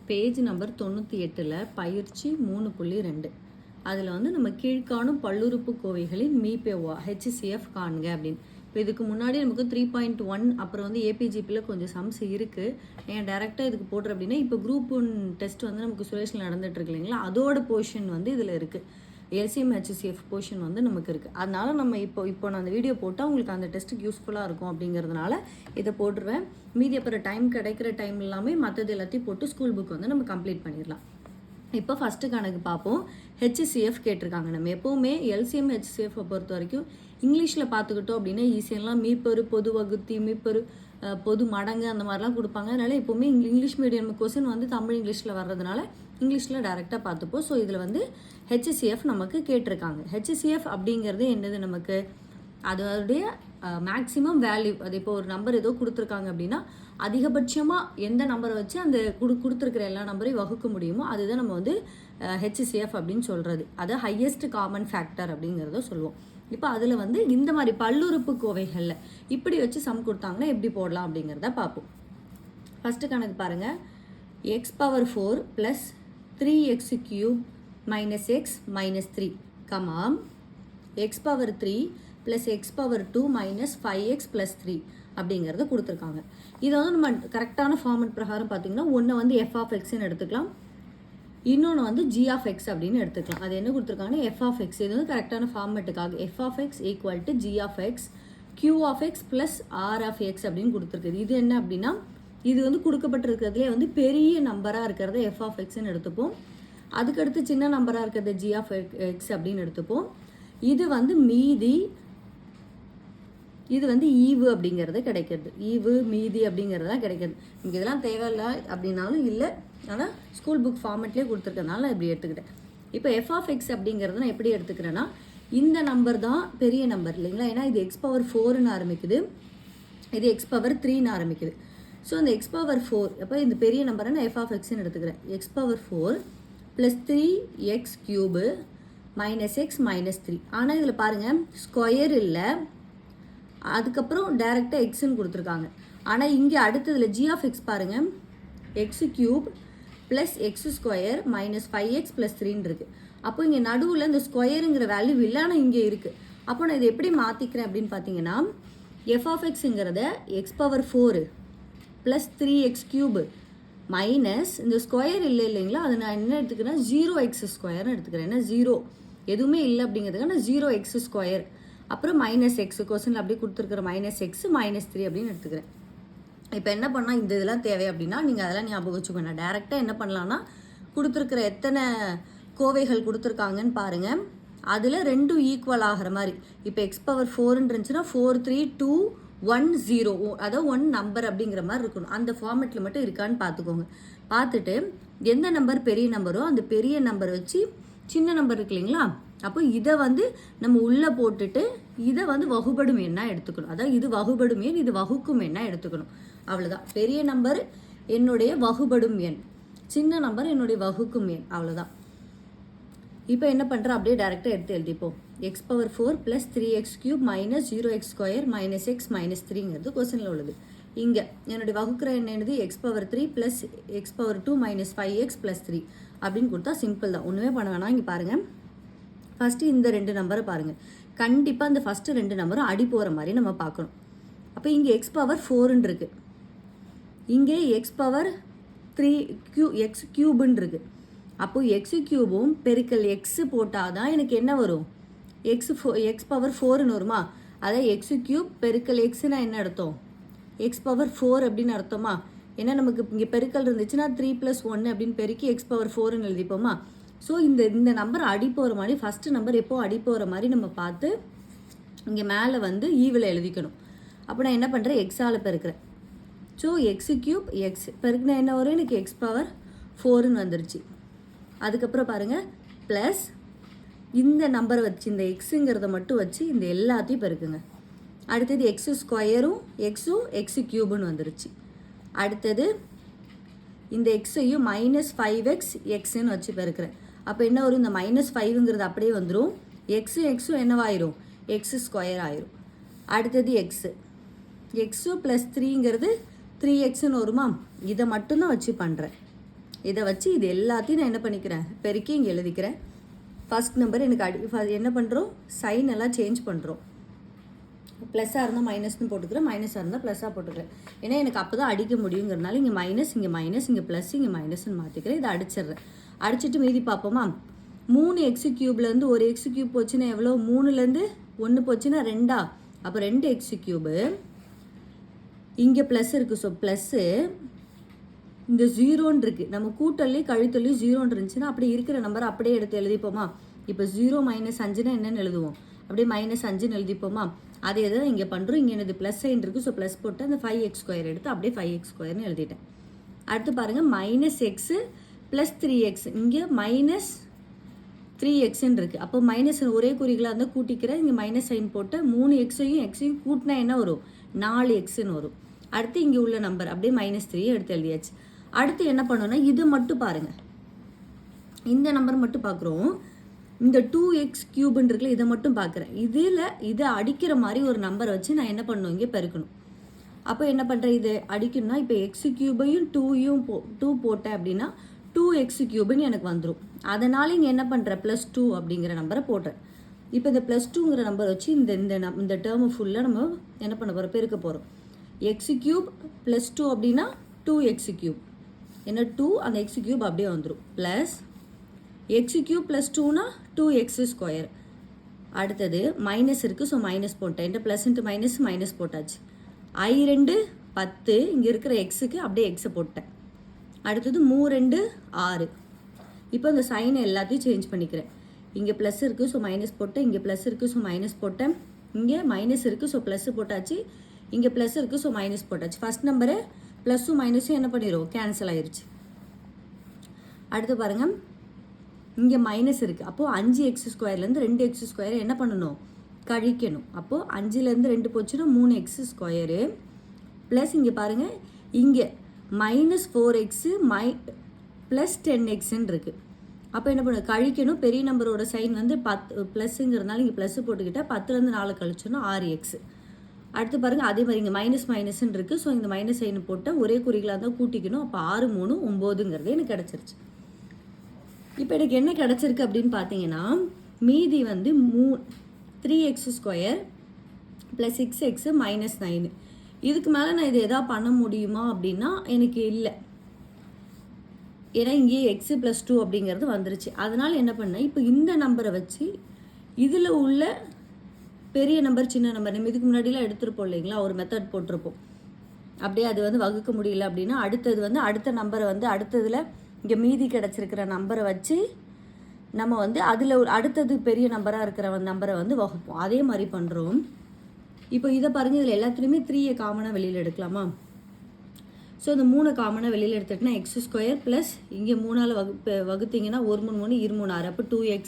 Page number 98ல் பயிற்சி 3.2 அதில் வந்து நம்ம கீழ்காணும் பல்லுறுப்புக்கோவைகளின் மீபெவ்வா ஹெச்சிசிஎஃப் காண்க அப்படின்னு. இப்போ இதுக்கு முன்னாடி நமக்கு 3.1 அப்புறம் வந்து ஏபிஜிபியில் கொஞ்சம் சம்ஸ் இருக்குது. ஏன் டேரெக்டாக இதுக்கு போடுற அப்படின்னா இப்போ குரூப் 1 டெஸ்ட் வந்து நமக்கு சுரேஷில் நடந்துகிட்ருக்கு இல்லைங்களா, அதோட போர்ஷன் வந்து இதில் இருக்குது. எல்சிஎம் ஹெச்சிசிஎஃப் போர்ஷன் வந்து நமக்கு இருக்குது. அதனால நம்ம இப்போ நான் அந்த வீடியோ போட்டால் உங்களுக்கு அந்த டெஸ்ட்டுக்கு யூஸ்ஃபுல்லாக இருக்கும் அப்படிங்கிறதுனால இதை போட்டுருவேன். மீதி அப்புறம் டைம் கிடைக்கிற டைம் எல்லாமே மற்றது எல்லாத்தையும் போட்டு ஸ்கூல் புக் வந்து நம்ம கம்ப்ளீட் பண்ணிடலாம். இப்போ ஃபஸ்ட்டு கணக்கு பார்ப்போம். ஹெச்சிசிஎஃப் கேட்டிருக்காங்க. நம்ம எப்போவுமே எல்சிஎம் ஹெச்சிசிஎஃப்பை பொறுத்த வரைக்கும் இங்கிலீஷில் பார்த்துக்கிட்டோம் அப்படின்னா ஈஸியெல்லாம் மீப்பெரு, பொது வகுத்தி, மீப்பெரு, பொது மடங்கு அந்த மாதிரிலாம் கொடுப்பாங்க. அதனால் எப்போவுமே இங்கிலீஷ் மீடியம் கொஸ்டின் வந்து தமிழ் இங்கிலீஷில் வர்றதுனால இங்கிலீஷில் டைரெக்டாக பார்த்துப்போம். ஸோ இதில் வந்து ஹெச்சிசிஎஃப் நமக்கு கேட்டிருக்காங்க. ஹெச்சிசிஎஃப் அப்படிங்கிறது என்னது, நமக்கு அதோடைய மேக்ஸிமம் வேல்யூ. அது இப்போ ஒரு நம்பர் ஏதோ கொடுத்துருக்காங்க அப்படின்னா அதிகபட்சமாக எந்த நம்பரை வச்சு அந்த கொடுத்துருக்கிற எல்லா நம்பரையும் வகுக்க முடியுமோ அதுதான் நம்ம வந்து ஹெச்சிசிஎஃப் அப்படின்னு சொல்கிறது. அது ஹையஸ்ட் காமன் ஃபேக்டர் அப்படிங்கிறத சொல்லுவோம். இப்போ அதில் வந்து இந்த மாதிரி பல்லுறுப்புக்கோவைகளில் இப்படி வச்சு சம் கொடுத்தாங்கன்னா எப்படி போடலாம் அப்படிங்கிறத பார்ப்போம். ஃபஸ்ட்டு கணக்கு பாருங்கள். x⁴ + 3x³ - x - 3, x⁴ + x⁴2 - 5x + 3 அப்படிங்கிறத கொடுத்துருக்காங்க. இதை வந்து நம்ம கரெக்டான ஃபார்மெட் பிரகாரம் பார்த்தீங்கன்னா ஒன்று வந்து f(x)ன்னு எடுத்துக்கலாம், இன்னொன்று வந்து g(x) அப்படின்னு எடுத்துக்கலாம். அது என்ன கொடுத்துருக்காங்கன்னா f(x). இது வந்து கரெக்டான ஃபார்மெட்டுக்காக f(x) = g(x), q(x) + r(x) அப்படின்னு கொடுத்துருக்குது. இது என்ன அப்படின்னா இது வந்து கொடுக்கப்பட்டிருக்கிறதுலே வந்து பெரிய நம்பராக இருக்கிறத f(x)ன்னு எடுத்துப்போம். அதுக்கடுத்து சின்ன நம்பராக இருக்கிறத g(x) அப்படின்னு எடுத்துப்போம். இது வந்து மீதி, இது வந்து ஈவு அப்படிங்கிறது கிடைக்கிறது. ஈவு மீதி அப்படிங்கிறது தான் கிடைக்கிறது. இங்கே இதெல்லாம் தேவையில்லை அப்படின்னாலும் இல்லை, ஆனால் ஸ்கூல் புக் ஃபார்மெட்லேயே கொடுத்துருக்கனால நான் இப்படி எடுத்துக்கிட்டேன். இப்போ f(x) அப்படிங்கிறது நான் எப்படி எடுத்துக்கிறேன்னா இந்த நம்பர் தான் பெரிய நம்பர் இல்லைங்களா, ஏன்னா இது x⁴ ஆரம்பிக்குது, இது x⁴ ஆரம்பிக்குது. ஸோ அந்த x⁴ அப்போ இந்த பெரிய நம்பரை நான் f(x)ன்னு எடுத்துக்கிறேன். x⁴ + 3x³ - x - 3. ஆனால் இதில் பாருங்கள் ஸ்கொயர் இல்லை, அதுக்கப்புறம் டைரெக்டாக எக்ஸ்ன்னு கொடுத்துருக்காங்க. ஆனால் இங்கே அடுத்ததில் g(x) பாருங்கள், x³ + x² - 5x + 3 இருக்குது. அப்போ இங்கே நடுவில் இந்த ஸ்கொயருங்கிற வேல்யூ இல்லை, ஆனால் இங்கே இருக்குது. அப்போ நான் இதை எப்படி மாற்றிக்கிறேன் அப்படின்னு பார்த்தீங்கன்னா f(x)ங்கிறத x⁴ + 3x³ மைனஸ் இந்த ஸ்கொயர் இல்லை இல்லைங்களா, அதை நான் என்ன எடுத்துக்கிறேன்னா 0x² எடுத்துக்கிறேன். ஏன்னா 0 எதுவுமே இல்லை அப்படிங்கிறதுக்கு நான் 0x², அப்புறம் -x, கொஸ்டினில் அப்படியே கொடுத்துருக்குற -x - 3 அப்படின்னு எடுத்துக்கிறேன். இப்போ என்ன பண்ணால் இந்த இதெல்லாம் தேவை அப்படின்னா நீங்கள் அதெல்லாம் ஞாபகம் வச்சுக்கோங்க. டேரெக்டாக என்ன பண்ணலான்னா கொடுத்துருக்குற எத்தனை கோவைகள் கொடுத்துருக்காங்கன்னு பாருங்கள், அதில் ரெண்டும் ஈக்குவல் ஆகிற மாதிரி. இப்போ x⁴ இருந்துச்சுன்னா 4 3 2 1 0, அதாவது 1 நம்பர் அப்படிங்கிற மாதிரி இருக்கணும். அந்த ஃபார்மெட்டில் மட்டும் இருக்கான்னு பார்த்துக்கோங்க. பார்த்துட்டு எந்த நம்பர் பெரிய நம்பரோ அந்த பெரிய நம்பர் வச்சு சின்ன நம்பர் இருக்கு இல்லைங்களா, அப்போ இதை வந்து நம்ம உள்ளே போட்டுட்டு இதை வந்து வகுபடும் எண்ணாக எடுத்துக்கணும். அதாவது இது வகுபடும் எண், இது வகுக்கும் எண்ணாக எடுத்துக்கணும். அவ்வளோதான். பெரிய நம்பர் என்னுடைய வகுபடும் எண், சின்ன நம்பர் என்னுடைய வகுக்கும் எண், அவ்வளோதான். இப்போ என்ன பண்ணுறேன், அப்படியே டேரெக்டாக எடுத்து எழுதிப்போம். x⁴ + 3x³ - 0x² - x - 3ங்கிறது கொஸ்டினில் உள்ளது. இங்கே என்னுடைய வகுக்கிற எண் என்னது x⁴ + x⁴2 - 5x + 3 அப்படின்னு கொடுத்தா சிம்பிள் தான், ஒன்றுமே பண்ண வேணாம். இங்கே பாருங்கள், ஃபஸ்ட்டு இந்த ரெண்டு நம்பரை பாருங்கள். கண்டிப்பாக இந்த ஃபஸ்ட்டு ரெண்டு நம்பரும் அடி போகிற மாதிரி நம்ம பார்க்கணும். அப்போ இங்கே x⁴ இருக்குது, இங்கே x⁴ இருக்குது. அப்போது x³ பெருக்கல் x போட்டால் தான் எனக்கு என்ன வரும், x⁴ வருமா. அதாவது x³ பெருக்கல் xனா என்ன அர்த்தம், x⁴ அப்படின்னு அர்த்தமா. ஏன்னா நமக்கு இங்கே பெருக்கல் இருந்துச்சுன்னா 3 + 1 அப்படின்னு பெருக்கி x⁴ எழுதிப்போமா. ஸோ இந்த நம்பர் அடி போகிற மாதிரி ஃபஸ்ட்டு நம்பர் எப்போ அடி போகிற மாதிரி நம்ம பார்த்து இங்கே மேலே வந்து ஈவில் எழுதிக்கணும். அப்போ நான் என்ன பண்ணுறேன், எக்ஸால் பெருக்கிறேன். ஸோ x³ x பெருக்குனா என்ன வரும், எனக்கு x⁴ வந்துருச்சு. அதுக்கப்புறம் பாருங்கள் ப்ளஸ் இந்த நம்பரை வச்சு இந்த எக்ஸுங்கிறத மட்டும் வச்சு இந்த எல்லாத்தையும் பெருக்குங்க. அடுத்தது x², x³ வந்துருச்சு. அடுத்தது இந்த எக்ஸையும் -5x xன்னு வச்சு பெருக்கிறேன். அப்போ என்ன வரும், இந்த -5ங்கிறது அப்படியே வந்துடும், எக்ஸும் என்னவாயிரும், x² ஆயிரும். அடுத்தது x + 3ங்கிறது 3xன்னு வருமா. இதை மட்டும்தான் வச்சு பண்ணுறேன். இதை வச்சு இது எல்லாத்தையும் நான் என்ன பண்ணிக்கிறேன், பெருக்கி இங்கே எழுதிக்கிறேன். ஃபஸ்ட் நம்பர் எனக்கு என்ன பண்ணுறோம், சைன் எல்லாம் சேஞ்ச் பண்ணுறோம். ப்ளஸ்ஸாக இருந்தால் மைனஸ்னு போட்டுக்கிறேன், மைனஸாக இருந்தால் ப்ளஸ்ஸாக போட்டுக்கிறேன். ஏன்னா எனக்கு அப்போ தான் அடிக்க முடியுங்கிறனால இங்கே மைனஸ், இங்கே ப்ளஸ், இங்கே மைனஸ்ன்னு மாற்றிக்கிறேன். இதை அடிச்சிடுறேன். அடிச்சுட்டு மீதி பார்ப்போமா. 3x கியூப்லேருந்து ஒரு எக்ஸ் கியூப் போச்சுன்னா எவ்வளோ, 3லேருந்து 1 போச்சுன்னா 2. அப்போ 2x3. இங்கே ப்ளஸ் இருக்குது. ஸோ ப்ளஸ்ஸு இந்த 0ன்னு இருக்குது. நம்ம கூட்டல்லையும் கழித்தல்லையும் 0ன்னு இருந்துச்சுன்னா அப்படி இருக்கிற நம்பரை அப்படியே எடுத்து எழுதிப்போமா. இப்போ 0 - 5னா என்னென்னு எழுதுவோம், அப்படியே -5ன்னு எழுதிப்போமா. அதே தான் இங்கே பண்ணுறோம். இங்கே எனது ப்ளஸ் சைன் இருக்குது. ஸோ ப்ளஸ் போட்டு அந்த 5x² எடுத்து அப்படியே 5x² எழுதிட்டேன். அடுத்து பாருங்கள், -x + 3x. இங்கே -3xன்னு இருக்குது. அப்போ மைனஸ் ஒரே குறிகளாக இருந்தால் கூட்டிக்கிறேன். இங்கே மைனஸ் சைன் போட்டு 3xையும் எக்ஸையும் கூட்டினா என்ன வரும், 4xன்னு வரும். அடுத்து இங்கே உள்ள நம்பர் அப்படியே -3 எடுத்து எழுதியாச்சு. அடுத்து என்ன பண்ணோன்னா இது மட்டும் பாருங்கள், இந்த நம்பர் மட்டும் பார்க்குறோம். இந்த 2x³ இருக்குல்ல, இதை மட்டும் பார்க்குறேன். இதை அடிக்கிற மாதிரி ஒரு நம்பரை வச்சு நான் என்ன பண்ணணும், இங்கே பெருக்கணும். அப்போ என்ன பண்ணுறேன், இது அடிக்கணும்னா இப்போ x³ 2 போட்டேன் அப்படின்னா 2x³ எனக்கு வந்துடும். அதனால் இங்கே என்ன பண்ணுறேன், +2 அப்படிங்கிற நம்பரை போடுறேன். இப்போ இந்த +2ங்கிற நம்பர் வச்சு இந்த டேர்மு ஃபுல்லாக நம்ம என்ன பண்ண போகிறோம், பெருக்க போகிறோம். x³ + 2 அப்படின்னா 2x³. ஏன்னா 2 அந்த x³ அப்படியே வந்துடும். Plus x³ + 2னா 2x². அடுத்தது மைனஸ் இருக்குது. ஸோ மைனஸ் போட்டேன். இந்த ப்ளஸ் இன்ட்டு மைனஸ் போட்டாச்சு. I2 10. இங்கே இருக்கிற எக்ஸுக்கு அப்படியே எக்ஸை போட்டேன். அடுத்தது 3 6. இப்போ இந்த சைனை எல்லாத்தையும் சேஞ்ச் பண்ணிக்கிறேன். இங்கே ப்ளஸ் இருக்குது. ஸோ மைனஸ் போட்டேன். இங்கே ப்ளஸ் இருக்குது. ஸோ மைனஸ் போட்டேன். இங்கே மைனஸ் இருக்குது. ஸோ ப்ளஸ் போட்டாச்சு. இங்கே ப்ளஸ் இருக்குது. ஸோ மைனஸ் போட்டாச்சு. ஃபஸ்ட் நம்பரு ப்ளஸ்ஸும் மைனஸும் என்ன பண்ணிடும், கேன்சல் ஆயிடுச்சு. அடுத்து பாருங்கள், இங்கே மைனஸ் இருக்குது. அப்போது 5x²லேருந்து 2x² என்ன பண்ணணும், கழிக்கணும். அப்போது 5லேருந்து 2 போச்சுன்னா 3x². ப்ளஸ் இங்கே பாருங்கள், இங்கே -4x + 10xன்னு இருக்குது. அப்போ என்ன பண்ணணும், கழிக்கணும். பெரிய நம்பரோட சைன் வந்து 10 ப்ளஸ்ஸுங்கிறதுனால இங்கே ப்ளஸ் போட்டுக்கிட்டால் 10லேருந்து 4 கழிச்சோன்னா 6x. அடுத்து பாருங்கள், அதே மாதிரி இங்கே மைனஸ்ன்னு இருக்குது. ஸோ இந்த மைனஸ் சைன் போட்டால் ஒரே குறிகளாக தான் கூட்டிக்கணும். அப்போ 6 3 9ங்கிறது எனக்கு கிடச்சிருச்சு. இப்போ எனக்கு என்ன கிடச்சிருக்கு அப்படின்னு பார்த்தீங்கன்னா, மீதி வந்து 3x² + 6x -9. இதுக்கு மேலே நான் இது எதாவது பண்ண முடியுமா அப்படின்னா எனக்கு இல்லை. ஏன்னா இங்கே x + 2 அப்படிங்கிறது வந்துருச்சு. அதனால் என்ன பண்ணேன், இப்போ இந்த நம்பரை வச்சு இதில் உள்ள பெரிய நம்பர் சின்ன நம்பர் நம்ம இதுக்கு முன்னாடிலாம் எடுத்துருப்போம் இல்லைங்களா, ஒரு மெத்தட் போட்டிருப்போம். அப்படியே அது வந்து வகுக்க முடியல அப்படின்னா அடுத்தது வந்து அடுத்த நம்பரை வந்து அடுத்ததில் இங்கே மீதி கிடச்சிருக்கிற நம்பரை வச்சு நம்ம வந்து அதில் ஒரு அடுத்தது பெரிய நம்பராக இருக்கிற நம்பரை வந்து வகுப்போம். அதே மாதிரி பண்ணுறோம். இப்போ இதை பாருங்கள், இதில் எல்லாத்துலேயுமே 3 காமனாக வெளியில் எடுக்கலாமா. ஸோ இந்த 3 காமனாக வெளியில் எடுத்துட்டுனா x² ப்ளஸ் இங்கே 3ஆல் வகுத்திங்கன்னா 1 3 3 2 3 6. அப்போ 2x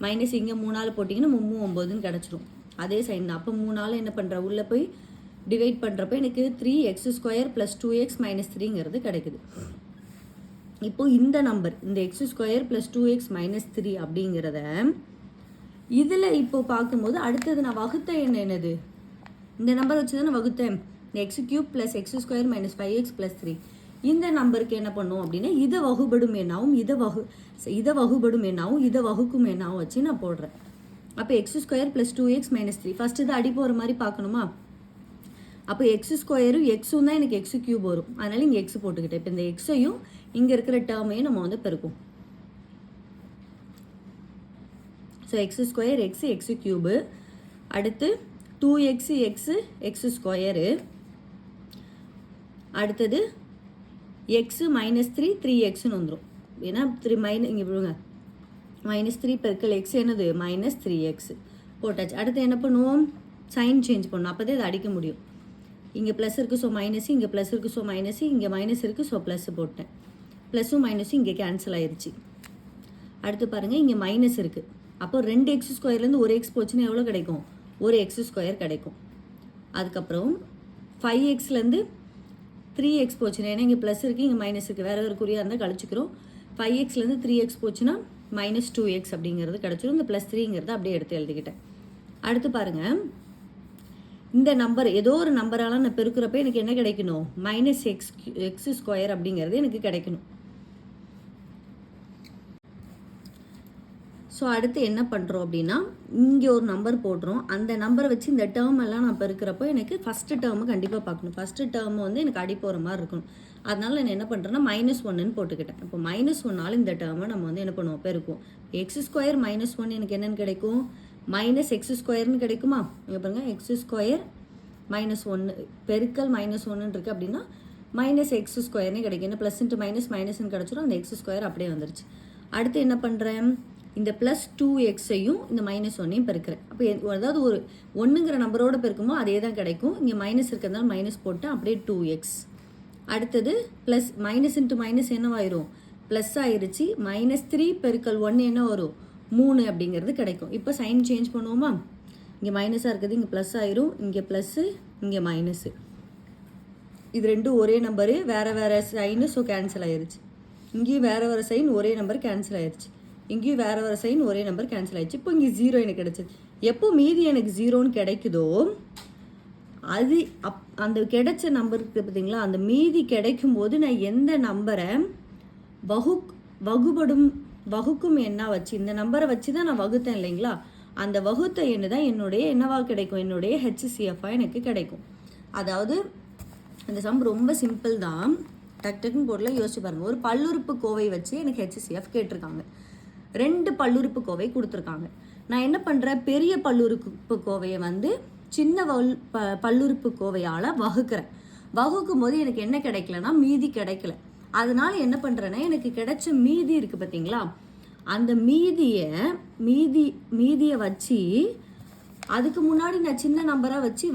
மைனஸ் இங்கே 3ஆல் போட்டிங்கன்னா 3 9ன்னு கிடச்சிரும். அதே சைன் தான். அப்போ 3ஆல் என்ன பண்ணுற, உள்ளே போய் டிவைட் பண்ணுறப்ப எனக்கு 3x² + 2x - 3ங்கிறது கிடைக்குது. இப்போது இந்த நம்பர் இந்த x² + 2x - 3 அப்படிங்கிறத இதில் இப்போ பார்க்கும்போது அடுத்தது நான் வகுத்த என்னது, இந்த நம்பர் வச்சு தான் நான் வகுத்தேன். இந்த x³ + x² - 5x + 3. இந்த நம்பருக்கு என்ன பண்ணும் அப்படின்னா இதை வகுபடும் என்னாவும் இதை வகுபடும் என்னாவும் இதை வகுக்கும் என்னாவும் வச்சு நான் போடுறேன். அப்போ x² + 2x - 3. ஃபஸ்ட்டு இது அடி போகிற மாதிரி பார்க்கணுமா. அப்போ x² எக்ஸும் தான் எனக்கு x³ வரும். அதனால் இங்கே எக்ஸ் போட்டுக்கிட்டேன். இப்போ இந்த எக்ஸையும் இங்கே இருக்கிற டேர்மையும் நம்ம வந்து பெருக்கும். ஸோ x² x³ அடுத்து 2x x² அடுத்தது x -3 3xன்னு வந்துடும். ஏன்னா 3 இங்கே விழுங்க -3 பெருக்கல் x என்னது -3x போட்டாச்சு. அடுத்து என்ன பண்ணுவோம், சைன் சேஞ்ச் பண்ணணும். அப்போ தான் இதை அடிக்க முடியும். இங்கே ப்ளஸ் இருக்குது. ஸோ மைனஸு, இங்கே ப்ளஸ் இருக்குது. ஸோ மைனஸு, இங்கே மைனஸ் இருக்குது. ஸோ ப்ளஸ் போட்டேன். ப்ளஸ்ஸும் மைனஸும் இங்கே கேன்சல் ஆயிடுச்சு. அடுத்து பாருங்கள், இங்கே மைனஸ் இருக்குது. அப்போ 2x²லேருந்து ஒரு எக்ஸ் போச்சுன்னா எவ்வளோ கிடைக்கும், ஒரு x² கிடைக்கும். அதுக்கப்புறம் 5xலேருந்து 3x போச்சுன்னா, ஏன்னா இங்கே ப்ளஸ் இருக்குது, இங்கே மைனஸ் இருக்குது, வேறு ஒரு குறியாக இருந்தால் கழிச்சிக்கிறோம். 5xலேருந்து 3x போச்சுன்னா -2x அப்படிங்கிறது கிடச்சிடும். இந்த +3ங்கிறத அப்படியே எடுத்து எழுதிக்கிட்டேன். அடுத்து பாருங்கள், இந்த நம்பர் ஏதோ ஒரு நம்பரால் நான் பெருக்கிறப்ப எனக்கு என்ன கிடைக்கணும், -x² அப்படிங்கிறது எனக்கு கிடைக்கணும். ஸோ அடுத்து என்ன பண்ணுறோம் அப்படின்னா இங்கே ஒரு நம்பர் போடுறோம். அந்த நம்பரை வச்சு இந்த டேர்ம் எல்லாம் நான் பெருக்கிறப்போ எனக்கு ஃபஸ்ட்டு டேர்மு கண்டிப்பாக பார்க்கணும். ஃபஸ்ட்டு டேர்மு வந்து எனக்கு அடி போகிற மாதிரி இருக்கணும். அதனால நான் என்ன பண்ணுறேன்னா -1ன்னு போட்டுக்கிட்டேன். இப்போ -1 இந்த டேர்மை நம்ம வந்து என்ன பண்ணுவோம், பெருக்குவோம். x² -1 எனக்கு என்னென்னு கிடைக்கும், -x² கிடைக்குமா? இங்கே பாருங்கள், x² -1 பெருக்கல் -1 இருக்குது அப்படின்னா -x² கிடைக்கும். என்ன ப்ளஸ் இன்ட்டு மைனஸ்ன்னு கிடச்சிரும். அந்த x² அப்படியே வந்துருச்சு. அடுத்து என்ன பண்ணுறேன், இந்த +2xஐயும் இந்த -1ஐயும் பெருக்கிறேன். அப்போ அதாவது ஒரு 1ங்கிற நம்பரோட பெருக்குமோ அதே தான் கிடைக்கும். இங்கே மைனஸ் இருக்கிறதுனால மைனஸ் போட்டு அப்படியே 2x. அடுத்தது ப்ளஸ் மைனஸ் இன்ட்டு மைனஸ் என்னவாயிரும், ப்ளஸ் ஆயிருச்சு. -3 பெருக்கல் 1 என்ன வரும், 3 அப்படிங்கிறது கிடைக்கும். இப்போ சைன் சேஞ்ச் பண்ணுவோமா, இங்கே மைனஸாக இருக்குது, இங்கே ப்ளஸ் ஆயிரும், இங்கே ப்ளஸ்ஸு, இங்கே மைனஸு. இது ரெண்டும் ஒரே நம்பரு, வேறு வேறு சைனு, ஸோ கேன்சல் ஆயிருச்சு. இங்கேயும் வேறு வேறு சைன், ஒரே நம்பர் கேன்சல் ஆயிடுச்சு. இங்கேயும் வேறு வேறு சைன், ஒரே நம்பர் கேன்சல் ஆயிடுச்சு. இப்போ இங்கே 0 எனக்கு கிடைச்சிது. எப்போ மீதி எனக்கு 0ன்னு கிடைக்குதோ அது அந்த கிடைச்ச நம்பருக்கு பார்த்தீங்களா, அந்த மீதி கிடைக்கும் போது நான் எந்த நம்பரை வகுக்கும் எண்ணா வச்சு, இந்த நம்பரை வச்சு தான் நான் வகுத்தேன் இல்லைங்களா, அந்த வகுத்த எண்ணு தான் என்னுடைய என்னவா கிடைக்கும், என்னுடைய HCF எனக்கு கிடைக்கும். அதாவது அந்த சம் ரொம்ப சிம்பிள் தான், டக்குன்னு போடல, யோசிச்சு பாருங்கள். ஒரு பல்லுறுப்பு கோவை வச்சு எனக்கு HCF கேட்டிருக்காங்க. 2 பல்லுறுப்பு கோவை கொடுத்துருக்காங்க. நான் என்ன பண்ணுறேன், பெரிய பல்லுறுப்பு கோவையை வந்து சின்ன பல்லுறுப்பு கோவையால் வகுக்கிறேன். வகுக்கும் போது எனக்கு என்ன கிடைக்கலன்னா மீதி கிடைக்கல. அதனால என்ன பண்ணுறேன்னா, எனக்கு கிடைச்ச மீதி இருக்குது பார்த்தீங்களா, அந்த மீதியை வச்சு அதுக்கு முன்னாடி நான் சின்ன நம்பராக வச்சு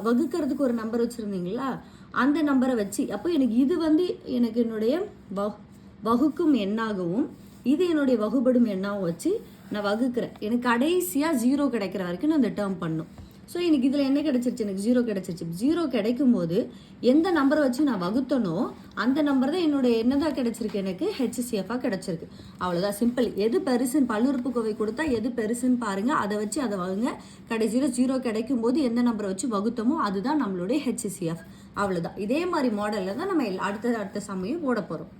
வகுக்கிறதுக்கு ஒரு நம்பர் வச்சுருந்தீங்களா, அந்த நம்பரை வச்சு, அப்போ எனக்கு இது வந்து எனக்கு என்னுடைய வகுக்கும் எண்ணாகவும் இது என்னுடைய வகுபடும் எண்ணாகவும் வச்சு நான் வகுக்கிறேன். எனக்கு கடைசியாக 0 கிடைக்கிற வரைக்கும் நான் இந்த டேர்ம் பண்ணும். ஸோ எனக்கு இதில் என்ன கிடச்சிருச்சு, எனக்கு 0 கிடச்சிருச்சு. 0 கிடைக்கும் போது எந்த நம்பரை வச்சு நான் வகுத்தனோ அந்த நம்பர் தான் என்னுடைய என்னதான் கிடச்சிருக்கு, எனக்கு HCF கிடச்சிருக்கு. அவ்வளோதான், சிம்பிள். எது பெருசுன்னு பல்லுறுப்பு கோவை கொடுத்தா எது பெருசுன்னு பாருங்கள், அதை வச்சு அதை வகுங்க. கடைசியில் 0 கிடைக்கும் போது எந்த நம்பரை வச்சு வகுத்தமோ அதுதான் நம்மளுடைய HCF. அவ்வளோதான். இதே மாதிரி மாடலில் தான் நம்ம அடுத்த சமயம் போட போகிறோம்.